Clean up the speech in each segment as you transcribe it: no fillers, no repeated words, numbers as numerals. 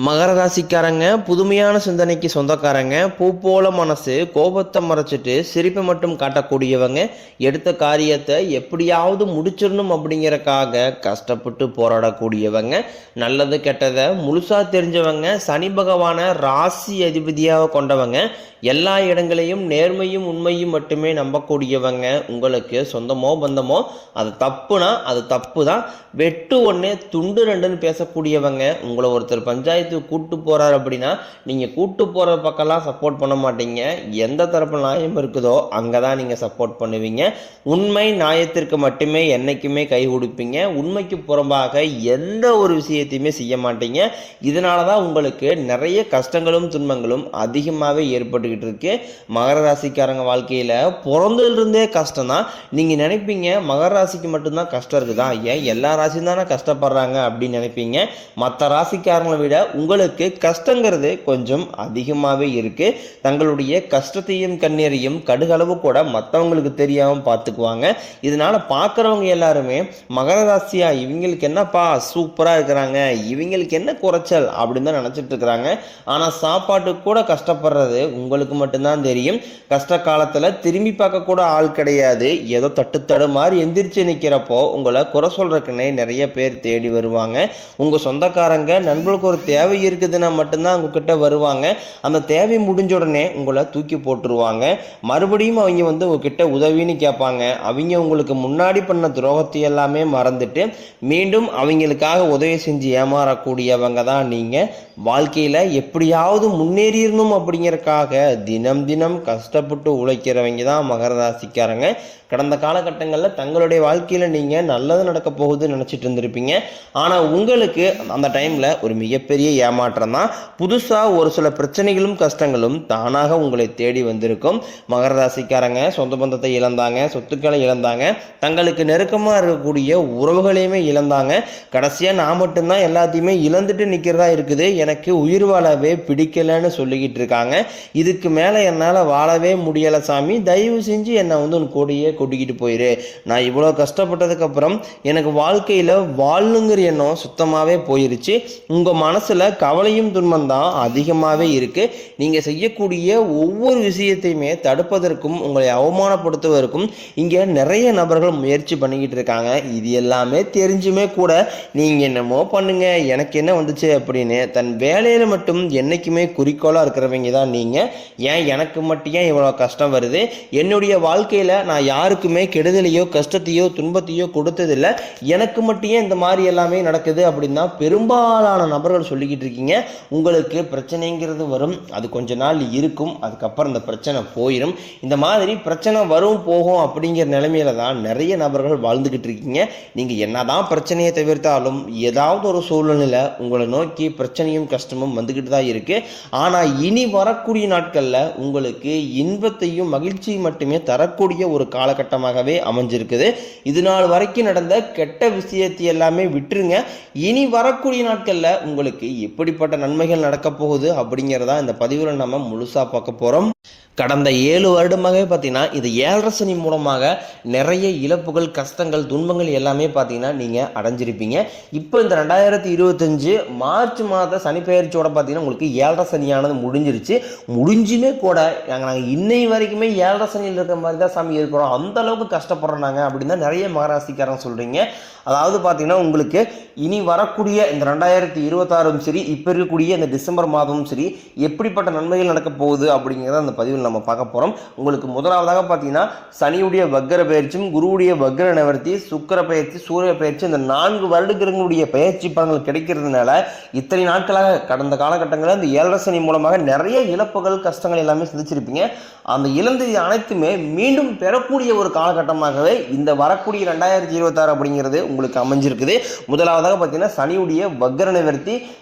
மகர ராசிக்காரங்க புதுமையான சிந்தனைக்கு சொந்தக்காரங்க. பூ போல மனசு, கோபத்தை மறைச்சிட்டு சிரிப்பை மட்டும் காட்டக்கூடியவங்க. எடுத்த காரியத்தை எப்படியாவது முடிச்சிடணும் அப்படிங்கறக்காக கஷ்டப்பட்டு போராடக்கூடியவங்க. நல்லது கெட்டதை முழுசா தெரிஞ்சவங்க. சனி பகவான ராசி அதிபதியாக கொண்டவங்க. எல்லா இடங்களையும் நேர்மையும் உண்மையும் மட்டுமே நம்பக்கூடியவங்க. உங்களுக்கு சொந்தமோ பந்தமோ அது தப்புனா அது தப்பு தான், வெட்டு ஒன்னே துண்டு ரெண்டுன்னு பேசக்கூடியவங்க. உங்களை ஒருத்தர் பஞ்சாயத்து கூட்டு போறாரு அப்படின்னா நீங்க கூட்டு போற பக்கம்லாம் சப்போர்ட் பண்ண மாட்டீங்க. எந்த தரப்பு நியாயம் இருக்குதோ அங்கதான் நீங்க சப்போர்ட் பண்ணுவீங்க. உண்மை நியாயத்திற்கு மட்டுமே என்னைக்குமே கை கொடுப்பீங்க. உண்மைக்கு புறம்பாக எந்த ஒரு விஷயத்தையுமே செய்ய மாட்டீங்க. இதனாலதான் உங்களுக்கு நிறைய கஷ்டங்களும் துன்பங்களும் அதிகமாகவே ஏற்பட்டுக்கிட்டு இருக்கு. மகர ராசிக்காரங்க வாழ்க்கையில பிறந்ததுல இருந்தே கஷ்டம் தான். நீங்க நினைப்பீங்க மகர ராசிக்கு மட்டும்தான் கஷ்டம் இருக்குதா, ஏன் எல்லா ராசியும் தானே கஷ்டப்படுறாங்க அப்படின்னு நினைப்பீங்க. மற்ற ராசிக்காரங்களை விட உங்களுக்கு கஷ்டங்கிறது கொஞ்சம் அதிகமாகவே இருக்கு. தங்களுடைய கஷ்டத்தையும் கண்ணீரையும் கடுகளவு கூட மற்றவங்களுக்கு தெரியாம பார்த்துக்குவாங்க. இதனால பார்க்குறவங்க எல்லாருமே மகர ராசியா இவங்களுக்கு என்னப்பா சூப்பரா இருக்கிறாங்க, இவங்களுக்கு என்ன குறைச்சல் அப்படின்னு தான் நினைச்சிட்டு இருக்கிறாங்க. ஆனா சாப்பாட்டுக்கு கூட கஷ்டப்படுறது உங்களுக்கு மட்டும்தான் தெரியும். கஷ்ட காலத்துல திரும்பி பார்க்க கூட ஆள் கிடையாது. ஏதோ தட்டுத்தடு மாதிரி எந்திரிச்சு நிக்கிறப்போ உங்களை குறை சொல்றதுக்குன்னே நிறைய பேர் தேடி வருவாங்க. உங்க சொந்தக்காரங்க நண்பர்களுக்கு ஒரு தேவை இருக்குதுன்னா மட்டும்தான் உங்ககிட்ட வருவாங்க. அந்த தேவை முடிஞ்ச உடனே உங்களை தூக்கி போட்டுருவாங்க. மறுபடியும் அவங்க உங்ககிட்ட உதவின்னு கேட்பாங்க. அவங்க உங்களுக்கு முன்னாடி பண்ண துரோகத்தை எல்லாமே மறந்துட்டு மீண்டும் அவங்களுக்காக உதவி செஞ்சு ஏமாறக்கூடியவங்க தான் நீங்க. வாழ்க்கையில எப்படியாவது முன்னேறிடணும் அப்படிங்கறக்காக தினம் தினம் கஷ்டப்பட்டு உழைக்கிறவங்க தான் மகர ராசிக்காரங்க. கடந்த காலகட்டங்களில் தங்களுடைய வாழ்க்கையில நீங்க நல்லது நடக்க போகுதுன்னு நினைச்சிட்டு இருந்திருப்பீங்க. ஆனா உங்களுக்கு அந்த டைம்ல ஒரு மிகப்பெரிய ஏமாற்றம் தான். புதுசா ஒரு சில பிரச்சனைகளும் கஷ்டங்களும் தானாக உங்களை தேடி வந்திருக்கும். மகர ராசிக்காரங்க சொந்த பந்தத்தை இழந்தாங்க, சொத்துக்களை இழந்தாங்க, தங்களுக்கு நெருக்கமா இருக்கக்கூடிய உறவுகளையுமே இழந்தாங்க. கடைசியா நான் மட்டும்தான் எல்லாத்தையுமே இழந்துட்டு நிக்கிறதா இருக்குது, எனக்கு உயிர் வாழவே பிடிக்கலன்னு சொல்லிக்கிட்டு இருக்காங்க. இதுக்கு மேல என்னால வாழவே முடியல சாமி, தயவு செஞ்சு என்னை உன் கூடையே கூட்டிக்கிட்டு போயிரு. நான் இவ்வளவு கஷ்டப்பட்டதுக்கு அப்புறம் எனக்கு வாழ்க்கையில வாழணுங்கிற எண்ணம் சுத்தமாவே போயிருச்சு. உங்க மனசுல கவலையும் துன்பம் தான் அதிகமாவே இருக்கு. நீங்க செய்யக்கூடிய ஒவ்வொரு விஷயத்தையுமே தடுப்பதற்கும் உங்களை அவமானப்படுத்துவதற்கும் இங்க நிறைய நபர்கள் முயற்சி பண்ணிக்கிட்டு இருக்காங்க. இது எல்லாமே தெரிஞ்சுமே கூட நீங்க என்னமோ பண்ணுங்க எனக்கு என்ன வந்துச்சு அப்படின்னு தன் வேலையில மட்டும் என்னைக்குமே குறிக்கோளா இருக்கிறவங்க தான் நீங்க. ஏன் எனக்கு மட்டும் ஏன் இவ்வளவு கஷ்டம் வருது, என்னுடைய வாழ்க்கையில நான் யாருக்குமே கெடுதலையோ கஷ்டத்தையோ துன்பத்தையோ கொடுத்ததில்லை, எனக்கு மட்டும் ஏன் இந்த மாதிரி எல்லாமே நடக்குது அப்படின்னு தான் பெரும்பாலான நபர்கள் சொல்லிக்கிட்டு இருக்கீங்க. உங்களுக்கு பிரச்சனைங்கிறது வரும், அது கொஞ்ச நாள் இருக்கும், அதுக்கப்புறம் இந்த பிரச்சனை போயிடும். இந்த மாதிரி பிரச்சனை வரும் போகும் அப்படிங்கிற நிலைமையில தான் நிறைய நபர்கள் வாழ்ந்துகிட்டு இருக்கீங்க. நீங்க என்னதான் பிரச்சனையை தவிர்த்தாலும் ஏதாவது ஒரு சூழ்நிலையில உங்களை நோக்கி பிரச்சனையும் கஷ்டமும் வந்துகிட்டு தான் இருக்கு. ஆனா இனி வரக்கூடிய நாட்கள்ல உங்களுக்கு இன்பத்தையும் மகிழ்ச்சியும் மட்டுமே தரக்கூடிய ஒரு காலகட்டமாகவே அமைஞ்சிருக்குது. இது நாள் வரைக்கும் நடந்த கெட்ட விஷயத்தை எல்லாமே விட்டுருங்க. இனி வரக்கூடிய நாட்கள்ல உங்களுக்கு எப்படிப்பட்ட நன்மைகள் நடக்க போகுது அப்படிங்கிறதா இந்த பதிவுல நம்ம முழுசா பார்க்க போறோம். கடந்த 7 வருடமாகவே பார்த்தீங்கன்னா இது 7.5 சனி மூலமாக நிறைய இழப்புகள் கஷ்டங்கள் துன்பங்கள் எல்லாமே பார்த்தீங்கன்னா நீங்கள் அடைஞ்சிருப்பீங்க. இப்போ இந்த 2025 மார்ச் மாத சனி பெயர்ச்சியோட பார்த்தீங்கன்னா உங்களுக்கு 7.5 சனியானது முடிஞ்சிருச்சு. முடிஞ்சுமே கூட நாங்கள் இன்னை வரைக்குமே 7.5 சனியில் இருக்கிற மாதிரி தான் சாமி இருக்கிறோம், அந்த அளவுக்கு கஷ்டப்படுறோம் நாங்கள் அப்படின்னு தான் நிறைய மகராசிக்காரங்க சொல்கிறீங்க. அதாவது பார்த்தீங்கன்னா உங்களுக்கு இனி வரக்கூடிய இந்த 2026 சரி, இப்போ இருக்கக்கூடிய இந்த டிசம்பர் மாதமும் சரி எப்படிப்பட்ட நன்மைகள் நடக்க போகுது அப்படிங்கிறத அந்த பதிவில் நம்ம பார்க்க போறோம். உங்களுக்கு முதலாவதாக பார்த்தீங்கன்னா சனியுடைய வக்கர பயிற்சியும் குருவுடைய வக்கர நிவர்த்தி சுக்கிர பயிற்சி சூரிய பயிற்சி இந்த 4 வருடங்களுடைய பயிற்சி பலன்கள் கிடைக்கிறதுனால இத்தனை நாட்களாக கடந்த காலகட்டங்களில் இந்த 7.5 சனி மூலமாக நிறைய இழப்புகள் கஷ்டங்கள் எல்லாமே சந்திச்சிருப்பீங்க. அந்த இழந்தது அனைத்துமே மீண்டும் பெறக்கூடிய ஒரு காலகட்டமாகவே இந்த வரக்கூடிய 2026 அப்படிங்கிறது உங்களுக்கு அமைஞ்சிருக்குது. முதலாவதாக பார்த்தீங்கன்னா சனியுடைய வக்கர நிவர்த்தி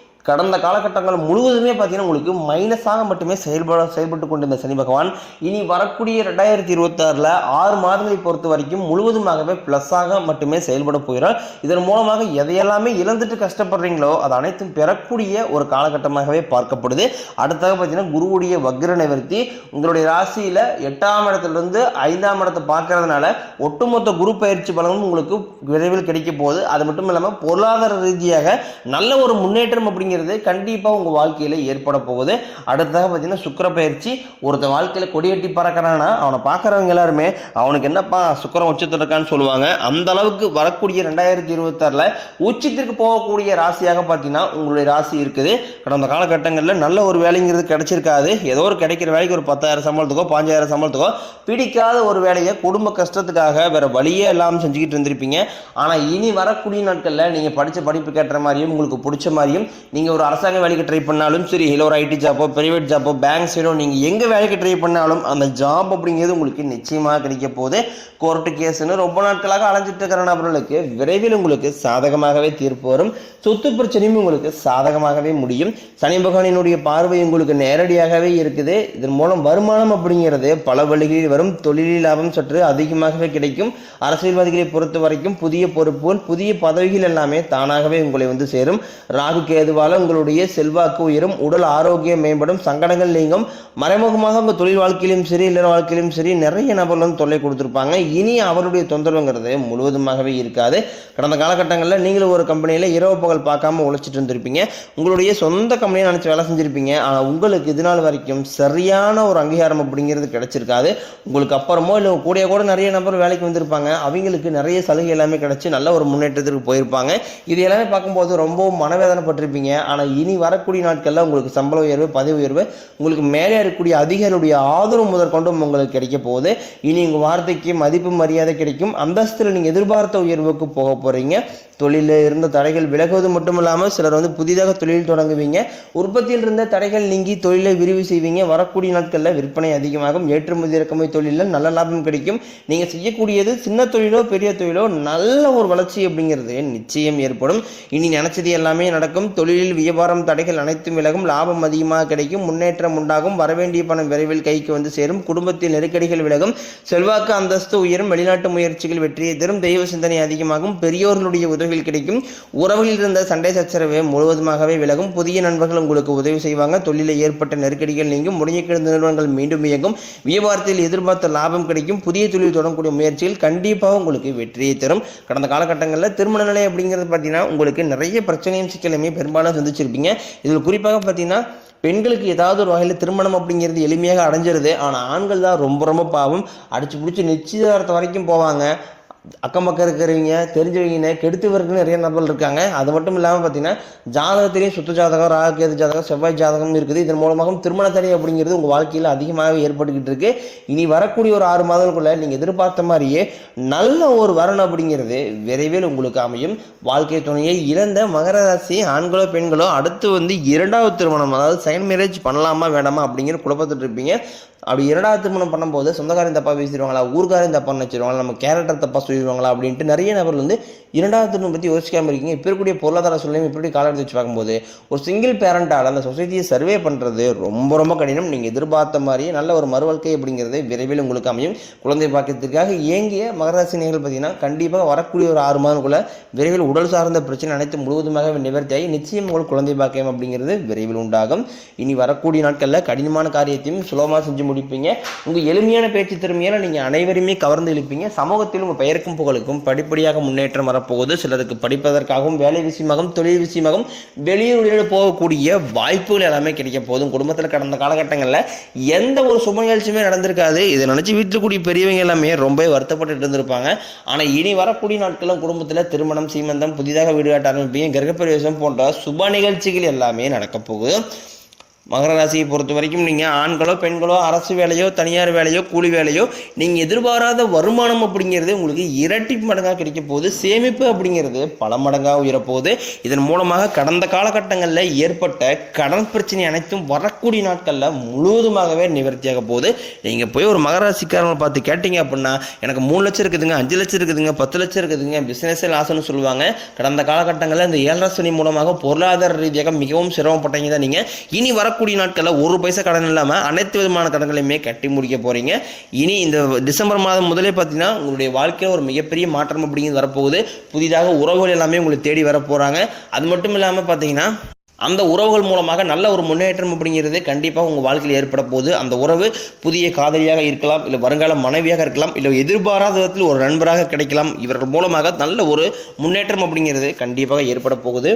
கடந்த காலகட்டங்கள் முழுவதுமே பார்த்தீங்கன்னா உங்களுக்கு மைனஸாக மட்டுமே செயல்பட்டு கொண்டிருந்த சனி பகவான் இனி வரக்கூடிய 2026 6 மாதங்களை பொறுத்த வரைக்கும் முழுவதுமாகவே பிளஸ்ஸாக மட்டுமே செயல்பட போகிறார். இதன் மூலமாக எதையெல்லாமே இழந்துட்டு கஷ்டப்படுறீங்களோ அது அனைத்தும் பெறக்கூடிய ஒரு காலகட்டமாகவே பார்க்கப்படுது. அடுத்ததாக பார்த்தீங்கன்னா குருவுடைய வக்ர நிவர்த்தி உங்களுடைய ராசியில 8ஆம் இடத்திலிருந்து 5ஆம் இடத்தை பார்க்கறதுனால ஒட்டுமொத்த குரு பயிற்சி பலனும் உங்களுக்கு விரைவில் கிடைக்க போகுது. அது மட்டும் இல்லாமல் பொருளாதார ரீதியாக நல்ல ஒரு முன்னேற்றம் அப்படிங்கிற அப்படிங்கிறது கண்டிப்பாக உங்கள் வாழ்க்கையில் ஏற்பட போகுது. அடுத்ததாக பார்த்தீங்கன்னா சுக்கிர பயிற்சி. ஒருத்தன் வாழ்க்கையில் கொடியேட்டி பறக்கிறான்னா அவனை பார்க்குறவங்க எல்லாருமே அவனுக்கு என்னப்பா சுக்கிரன் உச்சத்தில் இருக்கான்னு சொல்லுவாங்க. அந்த அளவுக்கு வரக்கூடிய 2026 உச்சத்திற்கு போகக்கூடிய ராசியாக பார்த்தீங்கன்னா உங்களுடைய ராசி இருக்குது. கடந்த காலகட்டங்களில் நல்ல ஒரு வேலைங்கிறது கிடைச்சிருக்காது. ஏதோ ஒரு கிடைக்கிற வேலைக்கு ஒரு 10,000 சம்பளத்துக்கோ 5,000 சம்பளத்துக்கோ பிடிக்காத ஒரு வேலையை குடும்ப கஷ்டத்துக்காக வேற வழியே இல்லாமல் செஞ்சுக்கிட்டு இருந்திருப்பீங்க. ஆனால் இனி வரக்கூடிய நாட்களில் நீங்கள் படித்த படிப்பு கேட்டுற மாதிரியும் உங்களுக்கு பிடிச்ச மாதிரியும் நீங்கள் ஒரு அரசாங்க வேலைக்கு ட்ரை பண்ணாலும் சரி, இல்லை ஒரு ஐடி ஜாப்போ பிரைவேட் ஜாப்போ பேங்க் சைடோ நீங்கள் எங்கே வேலைக்கு ட்ரை பண்ணாலும் அந்த ஜாப் அப்படிங்கிறது உங்களுக்கு நிச்சயமாக கிடைக்க போகுது. கோர்ட்டு கேஸ்ன்னு ரொம்ப நாட்களாக அலைஞ்சிட்டு இருக்கிற நபர்களுக்கு விரைவில் உங்களுக்கு சாதகமாகவே தீர்ப்பு வரும். சொத்து பிரச்சனையும் உங்களுக்கு சாதகமாகவே முடியும். சனி பகவானினுடைய பார்வை உங்களுக்கு நேரடியாகவே இருக்குது. இதன் மூலம் வருமானம் அப்படிங்கிறது பல வழிகளில் வரும். தொழிலில் லாபம் சற்று அதிகமாகவே கிடைக்கும். அரசியல்வாதிகளை பொறுத்த வரைக்கும் புதிய பொறுப்புகள் புதிய பதவிகள் எல்லாமே தானாகவே உங்களை வந்து சேரும். ராகு கேதுவால உங்களுடைய செல்வாக்கு உயரும். உடல் ஆரோக்கியம் மேம்படும். சங்கடங்கள் நீங்கும். மறைமுகமாக உங்கள் தொழில் வாழ்க்கையிலும் சரி இல்லற வாழ்க்கையிலும் சரி நிறைய நபர்கள் வந்து தொல்லை கொடுத்துருப்பாங்க. இனி அவருடைய தொந்தரவுங்கிறது முழுவதுமாகவே இருக்காது. கடந்த காலகட்டங்களில் நீங்களும் ஒரு கம்பெனியில் இரவு பகல் பார்க்காம உழைச்சிட்டு இருந்திருப்பீங்க. உங்களுடைய சொந்த கம்பெனியை நினச்சி வேலை செஞ்சுருப்பீங்க. ஆனால் உங்களுக்கு இது நாள் வரைக்கும் சரியான ஒரு அங்கீகாரம் அப்படிங்கிறது கிடைச்சிருக்காது. உங்களுக்கு அப்புறமோ இல்லை கூட நிறைய நபர் வேலைக்கு வந்திருப்பாங்க. அவங்களுக்கு நிறைய சலுகை எல்லாமே கிடைச்சி நல்ல ஒரு முன்னேற்றத்திற்கு போயிருப்பாங்க. இது எல்லாமே பார்க்கும்போது ரொம்பவும் மனவேதனைப்பட்டிருப்பீங்க. ஆனால் இனி வரக்கூடிய நாட்களில் உங்களுக்கு சம்பள உயர்வு பதவி உயர்வு உங்களுக்கு மேலே இருக்கக்கூடிய அதிகாரியுடைய ஆதரவு முதற்கொண்டும் உங்களுக்கு கிடைக்க போகுது. இனி உங்கள் வார்த்தைக்கு மதிப்பு மரியாதை கிடைக்கும். அந்தஸ்தில் நீங்கள் எதிர்பார்த்த உயர்வுக்கு போக போகிறீங்க. தொழிலில் இருந்த தடைகள் விலகுவது மட்டும் இல்லாமல் சிலர் வந்து புதிதாக தொழில் தொடங்குவீங்க. உற்பத்தியில் இருந்த தடைகள் நீங்கி தொழிலை விரிவு செய்வீங்க. வரக்கூடிய நாட்களில் விற்பனை அதிகமாகும். ஏற்றுமதி இறக்குமதி தொழிலில் நல்ல லாபம் கிடைக்கும். நீங்கள் செய்யக்கூடியது சின்ன தொழிலோ பெரிய தொழிலோ நல்ல ஒரு வளர்ச்சி அப்படிங்கிறது நிச்சயம் ஏற்படும். இனி நினைச்சது எல்லாமே நடக்கும். தொழிலில் வியாபாரம் தடைகள் அனைத்தும் விலகும். லாபம் அதிகமாக கிடைக்கும். முன்னேற்றம் உண்டாகும். வரவேண்டிய பணம் விரைவில் கைக்கு வந்து சேரும். குடும்பத்தில் நெருக்கடிகள் விலகும். செல்வாக்கு அந்தஸ்து உயரும். வெளிநாட்டு முயற்சிகள் வெற்றியை தரும். தெய்வ சிந்தனை அதிகமாகும். பெரியோர்களுடைய உதவிகள் கிடைக்கும். உறவுகளில் இருந்த சண்டை சச்சரவு முழுவதுமாகவே விலகும். புதிய நண்பர்கள் உங்களுக்கு உதவி செய்வாங்க. தொழிலில் ஏற்பட்ட நெருக்கடிகள் நீங்கும். முடங்கி கிடந்த நிறுவனங்கள் மீண்டும் இயங்கும். வியாபாரத்தில் எதிர்பார்த்த லாபம் கிடைக்கும். புதிய தொழில் தொடங்கக்கூடிய முயற்சியில் கண்டிப்பாக உங்களுக்கு வெற்றியை தரும். கடந்த காலகட்டங்களில் திருமண நிலை அப்படிங்கிறது பார்த்தீங்கன்னா உங்களுக்கு நிறைய பிரச்சனையும் சிக்கலுமே பெரும்பாலும் சந்திச்சிருப்பீங்க. இதில் குறிப்பாக பார்த்தீங்கன்னா பெண்களுக்கு ஏதாவது ஒரு வகையில் திருமணம் அப்படிங்கிறது எளிமையாக அடைஞ்சிருது. ஆனால் ஆண்கள் தான் ரொம்ப பாவம். அடிச்சு பிடிச்சி நிச்சயதார்த்தம் வரைக்கும் போவாங்க. அக்கம் பக்கம் இருக்கிறவங்க தெரிஞ்சவங்க கெடுத்துவருக்கு நிறைய நபர்கள் இருக்காங்க. அது மட்டும் இல்லாமல் பார்த்தீங்கன்னா ஜாதகத்திலேயும் சுத்த ஜாதகம் ராகுகேது ஜாதகம் செவ்வாய் ஜாதகம் இருக்குது. இதன் மூலமாக திருமண தடை அப்படிங்கிறது உங்கள் வாழ்க்கையில் அதிகமாக ஏற்பட்டுக்கிட்டு இருக்கு. இனி வரக்கூடிய ஒரு 6 மாதங்களுக்குள்ள நீங்கள் எதிர்பார்த்த மாதிரியே நல்ல ஒரு வரணும் அப்படிங்கிறது விரைவில் உங்களுக்கு அமையும். வாழ்க்கை துணையை இழந்த மகர ராசி ஆண்களோ பெண்களோ அடுத்து வந்து 2வது திருமணம் அதாவது செகண்ட் மேரேஜ் பண்ணலாமா வேண்டாமா அப்படிங்கிற குழப்பத்துட்டு இருப்பீங்க. அப்படி 2வது திருமணம் பண்ணும்போது சொந்தக்காரையும் தப்பாக பேசிடுவாங்களா, ஊர்காரையும் தப்பாக நினச்சிடுவாங்களா, நம்ம கேரக்டர் தப்பாக சொல்லிடுவாங்களா அப்படின்ட்டு நிறைய நபர்கள் வந்து 2வது திருமணம் பற்றி யோசிக்காமல் இருக்கீங்க. இப்போ இருக்கக்கூடிய பொருளாதார சூழ்நிலை இப்படி காலம் வச்சு பார்க்கும்போது ஒரு சிங்கிள் பேரண்டால் அந்த சொசைட்டியை சர்வே பண்ணுறது ரொம்ப கடினம். நீங்கள் எதிர்பார்த்த மாதிரியே நல்ல ஒரு மறுவாழ்க்கை அப்படிங்கிறது விரைவில் உங்களுக்கு அமையும். குழந்தை பாக்கியத்திற்காக இயங்கிய மகராசினியர்கள் பார்த்தீங்கன்னா கண்டிப்பாக வரக்கூடிய ஒரு 6 மாதங்களுக்குள்ள விரைவில் உடல் சார்ந்த பிரச்சனை அனைத்து முழுவதுமாக நிவர்த்தியாகி நிச்சயம் உங்களுக்கு குழந்தை பாக்கியம் அப்படிங்கிறது விரைவில் உண்டாகும். இனி வரக்கூடிய நாட்களில் கடினமான காரியத்தையும் சுலபமாக செஞ்சு முடிப்பீங்க. உங்கள் எளிமையான பேச்சு திறமையால் நீங்கள் அனைவருமே கவர்ந்து இழுப்பீங்க. சமூகத்தில் உங்கள் பெயருக்கும் புகழுக்கும் படிப்படியாக முன்னேற்றம் வரப்போகுது. சிலருக்கு படிப்பதற்காகவும் வேலை விஷயமாகவும் தொழில் விஷயமாகவும் வெளியூரில் போகக்கூடிய வாய்ப்புகள் எல்லாமே கிடைக்க போதும். குடும்பத்தில் கடந்த காலகட்டங்களில் எந்த ஒரு சுப நிகழ்ச்சியுமே நடந்திருக்காது. இதை நினச்சி வீட்டில் கூடிய பெரியவங்க எல்லாமே ரொம்ப வருத்தப்பட்டு இருந்திருப்பாங்க. ஆனால் இனி வரக்கூடிய நாட்களும் குடும்பத்தில் திருமணம் சீமந்தம் புதிதாக வீடு கட்ட ஆரம்பிப்பீங்க. கிரகப்பிரவேசம் போன்ற சுப நிகழ்ச்சிகள் எல்லாமே நடக்க போகுது. மகர ராசியை பொறுத்த வரைக்கும் நீங்கள் ஆண்களோ பெண்களோ அரசு வேலையோ தனியார் வேலையோ கூலி வேலையோ நீங்கள் எதிர்பாராத வருமானம் அப்படிங்கிறது உங்களுக்கு இரட்டி மடங்காக கிடைக்க போகுது. சேமிப்பு அப்படிங்கிறது பல மடங்காக உயரப்போகுது. இதன் மூலமாக கடந்த காலகட்டங்களில் ஏற்பட்ட கடன் பிரச்சனை அனைத்தும் வரக்கூடிய நாட்களில் முழுவதுமாகவே நிவர்த்தியாக போகுது. நீங்கள் போய் ஒரு மகர ராசிக்காரங்களை பார்த்து கேட்டீங்க அப்படின்னா எனக்கு 3 லட்சம் இருக்குதுங்க, 5 லட்சம் இருக்குதுங்க, 10 லட்சம் இருக்குதுங்க, பிஸ்னஸே லாஸ்ன்னு சொல்லுவாங்க. கடந்த காலகட்டங்களில் இந்த 7 சனி மூலமாக பொருளாதார ரீதியாக மிகவும் சிரமப்பட்டீங்க தான். நீங்கள் இனி வரக்கூடிய நாட்களில் 1 பைசா கடன் இல்லாமல் அனைத்து விதமான கடன்களையுமே கட்டி முடிக்க போறீங்க. இனி இந்த டிசம்பர் மாதம் முதலே பார்த்தீங்கன்னா உங்களுடைய வாழ்க்கையில் ஒரு மிகப்பெரிய மாற்றம் அப்படிங்கிறது வரப்போகுது. புதிதாக உறவுகள் எல்லாமே உங்களை தேடி வர போறாங்க. அது மட்டும் இல்லாமல் பார்த்தீங்கன்னா அந்த உறவுகள் மூலமாக நல்ல ஒரு முன்னேற்றம் அப்படிங்கிறது கண்டிப்பாக உங்கள் வாழ்க்கையில் ஏற்பட போகுது. அந்த உறவு புதிய காதலியாக இருக்கலாம், இல்லை வருங்கால மனைவியாக இருக்கலாம், இல்லை எதிர்பாராத விதத்தில் ஒரு நண்பராக கிடைக்கலாம். இவர்கள் மூலமாக நல்ல ஒரு முன்னேற்றம் அப்படிங்கிறது கண்டிப்பாக ஏற்பட போகுது.